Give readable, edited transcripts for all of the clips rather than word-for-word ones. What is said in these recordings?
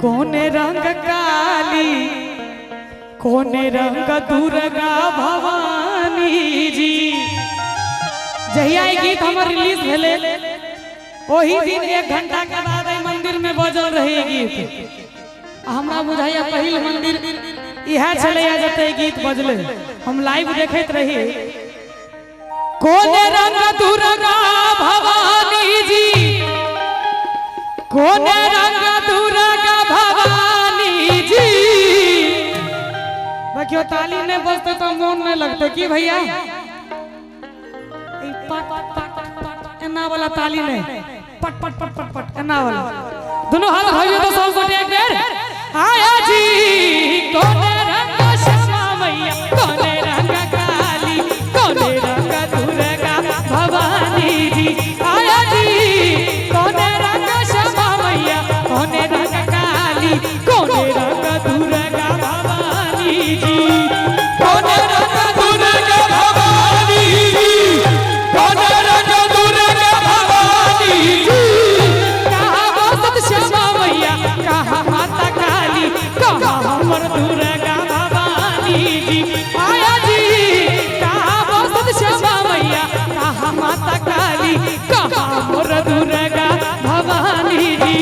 कोने रंग काली कोने रंग दुर्गा भवानी जी। जहिया गीत हमार रिलीज भेले वही दिन 1 घंटा के बाद मंदिर में बजल रही गीत। हमरा बुझाइया पहिल मंदिर यह चले जते गीत बजले हम लाइव देखत रही। कोने रंग दुर्गा भवानी जी कोने रंग दुर्गा भवानी जी। देखियो ताली नहीं बजते तो मन नहीं लगते कि भैया एना वाला ताली नहीं पट पट पट पट पट एना वाला दोनों हाथ भाइयों तो सब गोटे एक बेर आया जी। कोने रंग श्यामा मैया कोने रंग काली कोने रंग दुर्गा भवानी जी। आया जी कोने रंग श्यामा मैया कोने रंग काली कोने रंग दुर्गा भवानी जी। कोने रंग दुर्गा भवानी जी कोने रंग दुर्गा भवानी जी। कहाँ बसत श्यामा मैया कहाँ माता काली कहाँ हमर दुर्गा भवानी जी। आया जी कहाँ बसत श्यामा मैया कहाँ माता काली कहाँ हमर दुर्गा भवानी जी।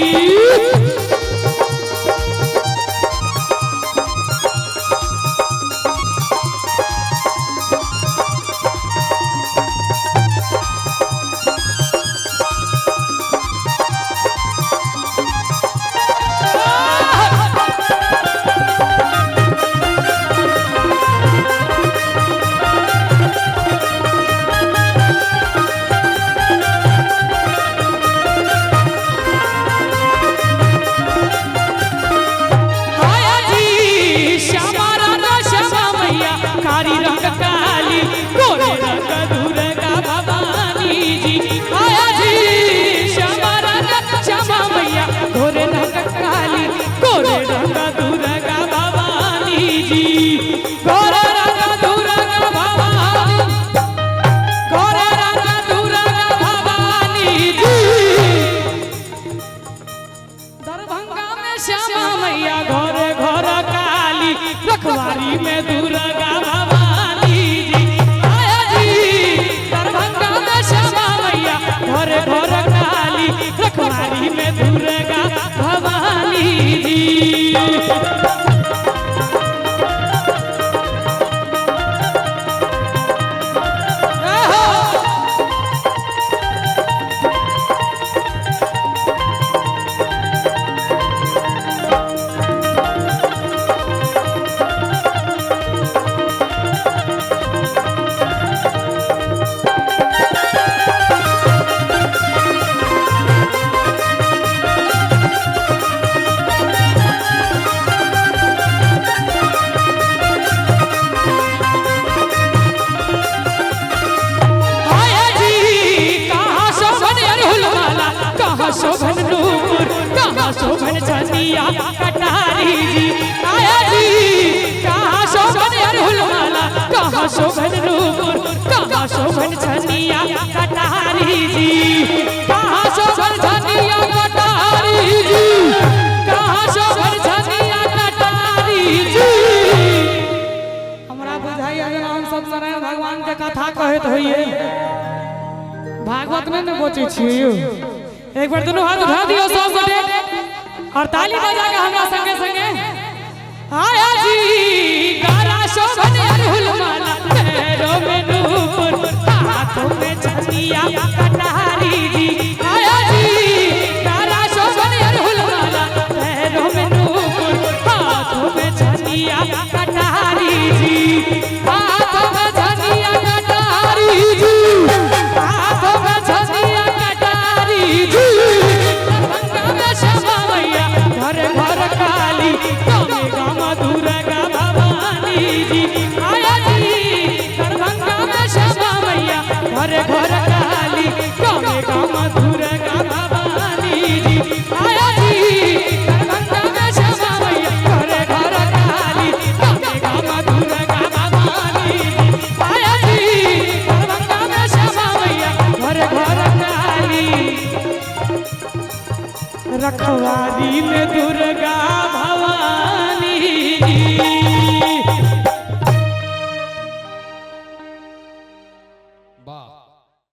कारी रंग काली कोने रंग दुर्गा भवानी जी। आया जी श्यामा रंग श्यामा मैया कोने रंग काली कोने रंग दुर्गा भवानी जी। कोने रंग दुर्गा भवानी कोने रंग दुर्गा भवानी जी। दरभंगा में श्यामा मैया घरे घर काली रखवारी में दुर्गा भवानी जी। आया जी दरभंगा में श्यामा मैया घरे घर काली रखवारी में दुर्गा भवानी जी। शोभन नूपुर कहाँ शोभन छनिया कटारी जी। आया जी कहाँ शोभन अरहुल माला कहाँ शोभन नूपुर कहाँ शोभन छनिया कटारी जी। कहाँ शोभन छनिया कटारी जी कहाँ शोभन छनिया कटारी जी। हमरा बुझाइया हम सब नारायण भगवान के कथा कहत होइए भागवत में न बचे छियै। एक बार दोनों हाथ उठा दियो सब गोटे और ताली बजा के हमरा संगे संगे। आया जी गारा शोभन अरहुल माला पैरों में नूपुर हाथों में छनिया कटारी जी। आया जी गारा शोभन अरहुल माला पैरों में नूपुर हाथों में छनिया कटारी जी। हाथों में छनिया कटारी जी हाथों में छनिया कटारी जी। दरभंगा में श्यामा मैया घरे घर काली गामे गाम दुर्गा भवानी जी। आया जी दरभंगा में श्यामा मैया घरे घर काली गामे गाम दुर्गा भवानी जी। आया जी दरभंगा में श्यामा मैया घरे घर काली गामे गाम दुर्गा भवानी जी। आया जी दरभंगा में श्यामा मैया घरे घर काली रखवारी में दुर्गा